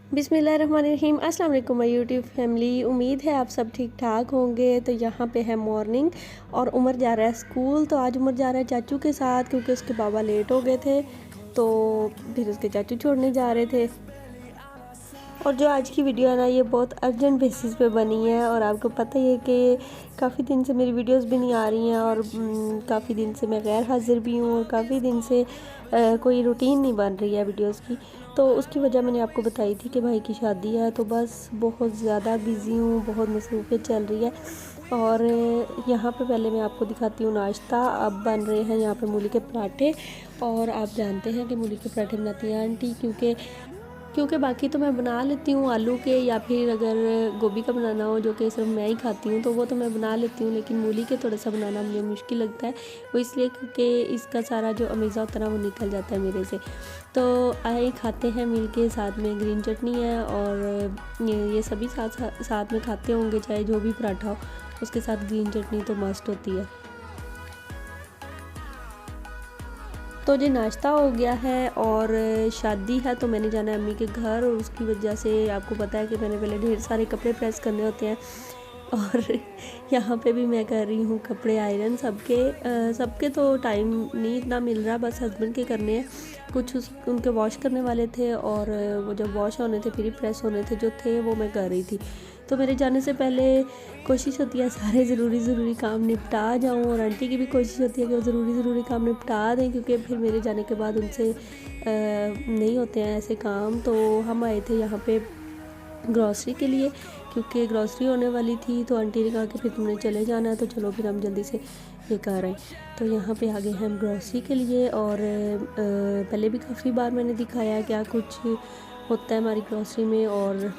बिस्मिल्लाहिर्रहमानिर्रहीम। अस्सलाम वालेकुम माय यूट्यूब फैमिली। उम्मीद है आप सब ठीक ठाक होंगे। तो यहाँ पे है मॉर्निंग और उमर जा रहा है स्कूल। तो आज उमर जा रहा है चाचू के साथ क्योंकि उसके बाबा लेट हो गए थे, तो फिर उसके चाचू छोड़ने जा रहे थे। और जो आज की वीडियो है ना, ये बहुत अर्जेंट बेसिस पे बनी है और आपको पता ही है कि काफ़ी दिन से मेरी वीडियोस भी नहीं आ रही हैं और काफ़ी दिन से मैं गैर हाज़िर भी हूँ और काफ़ी दिन से कोई रूटीन नहीं बन रही है वीडियोस की। तो उसकी वजह मैंने आपको बताई थी कि भाई की शादी है, तो बस बहुत ज़्यादा बिज़ी हूँ, बहुत मसरूफ़ियत चल रही है। और यहाँ पे पहले मैं आपको दिखाती हूँ नाश्ता। अब बन रहे हैं यहाँ पे मूली के पराठे, और आप जानते हैं कि मूली के पराठे बनाती हैं आंटी, क्योंकि बाकी तो मैं बना लेती हूँ आलू के, या फिर अगर गोभी का बनाना हो जो कि सिर्फ मैं ही खाती हूँ तो वो तो मैं बना लेती हूँ, लेकिन मूली के थोड़ा सा बनाना मुझे मुश्किल लगता है। वो इसलिए क्योंकि इसका सारा जो अमेज़ा होता है ना वो निकल जाता है मेरे से। तो आए खाते हैं मिल के, साथ में ग्रीन चटनी है और ये सभी साथ में खाते होंगे, चाहे जो भी पराठा हो उसके साथ ग्रीन चटनी तो मस्ट होती है। तो जी नाश्ता हो गया है और शादी है तो मैंने जाना है अम्मी के घर, और उसकी वजह से आपको पता है कि मैंने पहले ढेर सारे कपड़े प्रेस करने होते हैं। और यहाँ पे भी मैं कर रही हूँ कपड़े आयरन। सबके तो टाइम नहीं इतना मिल रहा, बस हस्बैंड के करने हैं। कुछ उनके वॉश करने वाले थे और वो जब वॉश होने थे फिर प्रेस होने थे जो थे वो मैं कर रही थी। तो मेरे जाने से पहले कोशिश होती है सारे ज़रूरी काम निपटा जाऊँ, और आंटी की भी कोशिश होती है कि वो ज़रूरी काम निपटा दें, क्योंकि फिर मेरे जाने के बाद उनसे नहीं होते हैं ऐसे काम। तो हम आए थे यहाँ पे ग्रॉसरी के लिए, क्योंकि ग्रॉसरी होने वाली थी। तो आंटी ने कहा कि फिर तुमने चले जाना है, तो चलो फिर हम जल्दी से ये कर रहे हैं। तो यहाँ पे आ गए हैं हम ग्रॉसरी के लिए। और पहले भी काफ़ी बार मैंने दिखाया क्या कुछ होता है हमारी ग्रॉसरी में, और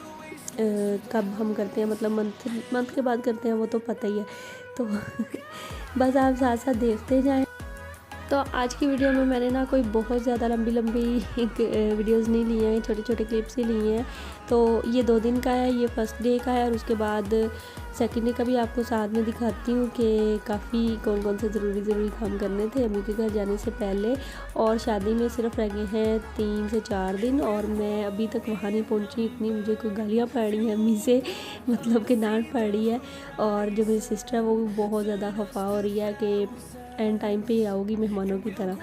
कब हम करते हैं, मतलब मंथ के बाद करते हैं, वो तो पता ही है। तो बस आप साथ साथ देखते जाएं। तो आज की वीडियो में मैंने ना कोई बहुत ज़्यादा लंबी वीडियोस नहीं ली हैं, छोटे छोटे क्लिप्स ही लिए हैं। तो ये 2 दिन का है, ये फर्स्ट डे का है, और उसके बाद सेकंड डे का भी आपको साथ में दिखाती हूँ कि काफ़ी कौन से ज़रूरी काम करने थे अम्मी के घर जाने से पहले। और शादी में सिर्फ रह गए हैं 3 से 4 दिन, और मैं अभी तक वहाँ नहीं पहुँची। इतनी मुझे कोई गालियाँ पड़ी हैं अम्मी से, मतलब कि डांट पड़ी है। और जो मेरी सिस्टर है वो भी बहुत ज़्यादा खफा हो रही है कि एंड टाइम पे ही आओगी मेहमानों की तरह।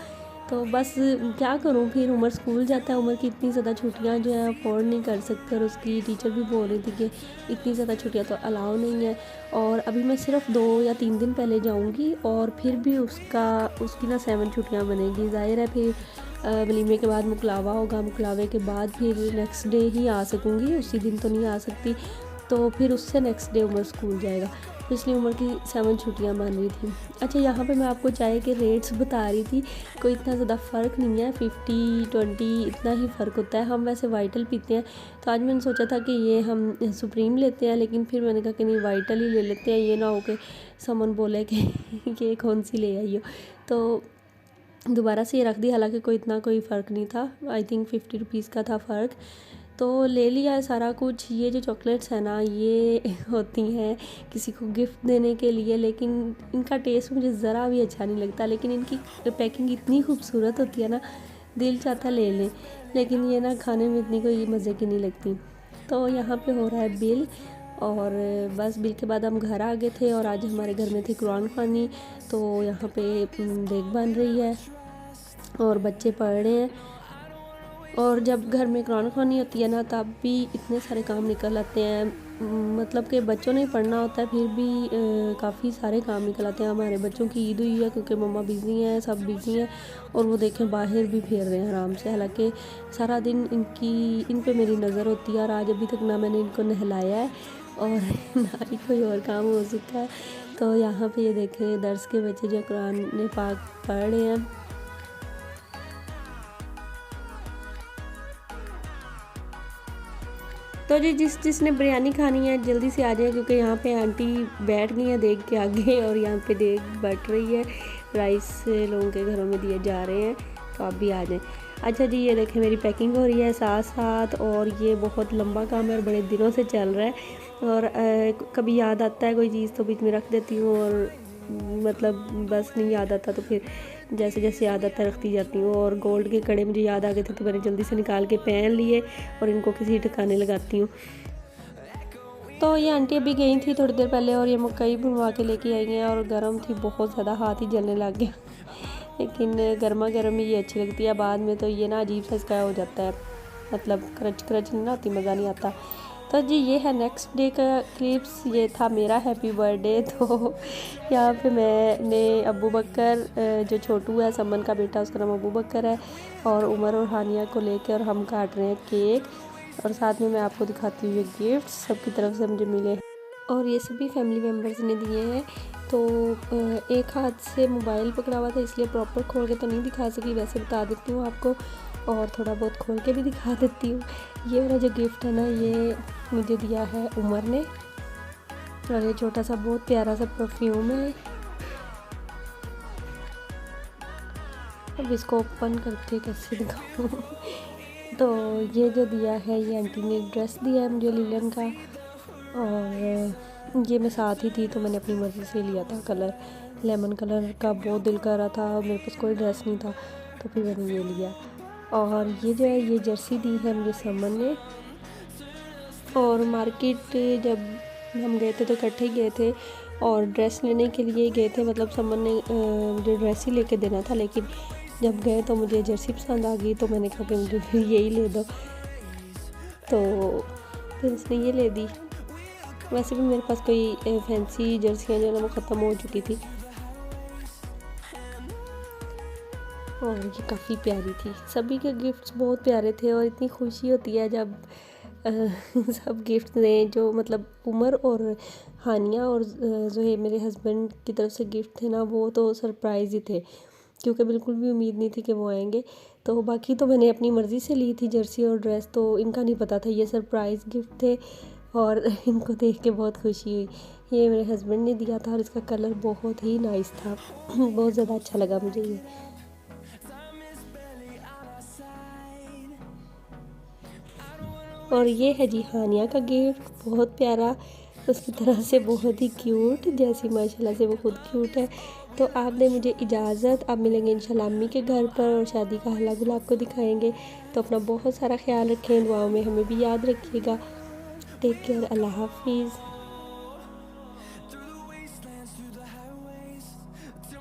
तो बस क्या करूँ, फिर उमर स्कूल जाता है, उमर की इतनी ज़्यादा छुट्टियाँ जो है अफोर्ड नहीं कर सकते, और उसकी टीचर भी बोल रही थी कि इतनी ज़्यादा छुट्टियाँ तो अलाउ नहीं है। और अभी मैं सिर्फ 2 या 3 दिन पहले जाऊँगी, और फिर भी उसकी ना 7 छुट्टियाँ बनेगी। ज़ाहिर है फिर वलीमे के बाद मुकलावा होगा, मुकलावे के बाद फिर नेक्स्ट डे ही आ सकूँगी, उसी दिन तो नहीं आ सकती। तो फिर उससे नेक्स्ट डे उमर स्कूल जाएगा, पिछली उम्र की 7 छुट्टियां बन रही थी। अच्छा, यहाँ पे मैं आपको चाय के रेट्स बता रही थी, कोई इतना ज़्यादा फ़र्क नहीं है, 50-20 इतना ही फ़र्क होता है। हम वैसे वाइटल पीते हैं, तो आज मैंने सोचा था कि ये हम सुप्रीम लेते हैं, लेकिन फिर मैंने कहा कि नहीं वाइटल ही ले लेते हैं, ये ना हो कि समन बोले कि ये कौन सी ले आई हो। तो दोबारा से ये रख दी, हालांकि कोई फ़र्क नहीं था, आई थिंक 50 रुपीज़ का था फ़र्क। तो ले लिया है सारा कुछ। ये जो चॉकलेट्स है ना, ये होती हैं किसी को गिफ्ट देने के लिए, लेकिन इनका टेस्ट मुझे ज़रा भी अच्छा नहीं लगता, लेकिन इनकी पैकिंग इतनी खूबसूरत होती है ना, दिल चाहता ले लें, लेकिन ये ना खाने में इतनी कोई मज़े की नहीं लगती। तो यहाँ पे हो रहा है बिल, और बस बिल के बाद हम घर आ गए थे, और आज हमारे घर में थी कुरान ख़वानी। तो यहाँ पे देग बन रही है और बच्चे पढ़ रहे हैं। और जब घर में कुरान ख़वानी होती है ना, तब भी इतने सारे काम निकल आते हैं, मतलब कि बच्चों ने पढ़ना होता है, फिर भी काफ़ी सारे काम निकल आते हैं। हमारे बच्चों की ईद हुई है क्योंकि मम्मा बिज़ी हैं, सब बिज़ी हैं, और वो देखें बाहर भी फिर रहे हैं आराम से, हालांकि सारा दिन इन पे मेरी नज़र होती है। और आज अभी तक ना मैंने इनको नहलाया है और ना ही कोई और काम हो सकता है। तो यहाँ पर ये देखें दर्स के बच्चे जो कुरान पाक पढ़ रहे हैं। तो जी जिसने बिरयानी खानी है जल्दी से आ जाए, क्योंकि यहाँ पे आंटी बैठ गई हैं देग के आगे, और यहाँ पे देग बट रही है, राइस लोगों के घरों में दिए जा रहे हैं, तो आप भी आ जाएं। अच्छा जी, ये देखें मेरी पैकिंग हो रही है साथ साथ, और ये बहुत लंबा काम है और बड़े दिनों से चल रहा है, और कभी याद आता है कोई चीज़ तो बीच में रख देती हूँ, और मतलब बस नहीं याद आता, तो फिर जैसे जैसे याद आता रखती जाती हूँ। और गोल्ड के कड़े मुझे याद आ गए थे तो मैंने जल्दी से निकाल के पहन लिए और इनको किसी ठिकाने लगाती हूँ। तो ये आंटी अभी गई थी थोड़ी देर पहले और ये मकई भुनवा के लेके आई हैं और गर्म थी बहुत ज़्यादा, हाथ ही जलने लग गया। लेकिन गर्मा गर्म ही ये अच्छी लगती है, बाद में तो ये ना अजीब सा इसका हो जाता है, मतलब क्रच क्रच नहीं ना होती, मज़ा नहीं आता। तो जी ये है नेक्स्ट डे का क्लिप्स। ये था मेरा हैप्पी बर्थडे। तो यहाँ पे मैंने अबू बकर, जो छोटू है समन का बेटा, उसका नाम अबू बकर है, और उमर और हानिया को लेकर हम काट रहे हैं केक। और साथ में मैं आपको दिखाती हूँ ये गिफ्ट सबकी तरफ से मुझे मिले और ये सभी फैमिली मेम्बर्स ने दिए हैं। तो एक हाथ से मोबाइल पकड़ा हुआ था इसलिए प्रॉपर खोल के तो नहीं दिखा सकी, वैसे बता देती हूँ आपको और थोड़ा बहुत खोल के भी दिखा देती हूँ। ये वाला जो गिफ्ट है ना, ये मुझे दिया है उमर ने, और ये छोटा सा बहुत प्यारा सा परफ्यूम है। अब इसको ओपन करके कैसे दिखाऊँ। तो ये जो दिया है, ये आंटी ने ड्रेस दिया है मुझे लिलन का, और ये मैं साथ ही थी तो मैंने अपनी मर्ज़ी से लिया था। कलर लेमन कलर का बहुत दिल कर रहा था, मेरे पास कोई ड्रेस नहीं था तो फिर मैंने ये लिया। और ये जो है ये जर्सी दी है मुझे समन ने। और मार्केट जब हम गए थे तो इकट्ठे ही गए थे और ड्रेस लेने के लिए गए थे, मतलब समन ने मुझे ड्रेस ही लेके देना था, लेकिन जब गए तो मुझे जर्सी पसंद आ गई तो मैंने कहा कि मुझे फिर यही ले दो, तो फिर उसने ये ले दी। वैसे भी मेरे पास कोई फैंसी जर्सियाँ जो है ना वो ख़त्म हो चुकी थी और ये काफ़ी प्यारी थी। सभी के गिफ्ट्स बहुत प्यारे थे और इतनी खुशी होती है जब सब गिफ्ट दें, जो मतलब उमर और हानिया और जो है मेरे हस्बैंड की तरफ से गिफ्ट थे ना, वो तो सरप्राइज़ ही थे, क्योंकि बिल्कुल भी उम्मीद नहीं थी कि वो आएंगे। तो बाकी तो मैंने अपनी मर्ज़ी से ली थी जर्सी और ड्रेस, तो इनका नहीं पता था ये सरप्राइज़ गिफ्ट थे और इनको देख के बहुत खुशी हुई। ये मेरे हस्बैंड ने दिया था और इसका कलर बहुत ही नाइस था। बहुत ज़्यादा अच्छा लगा मुझे ये। और ये है जी हानिया का गिफ्ट, बहुत प्यारा, उसकी तरह से बहुत ही क्यूट, जैसी माशाल्लाह से वो खुद क्यूट है। तो आप दें मुझे इजाज़त, आप मिलेंगे इंशाल्लाह अम्मी के घर पर और शादी का हल्ला गुल आपको दिखाएंगे। तो अपना बहुत सारा ख्याल रखें, दुआओं में हमें भी याद रखिएगा। टेक केयर, अल्लाह हाफिज़।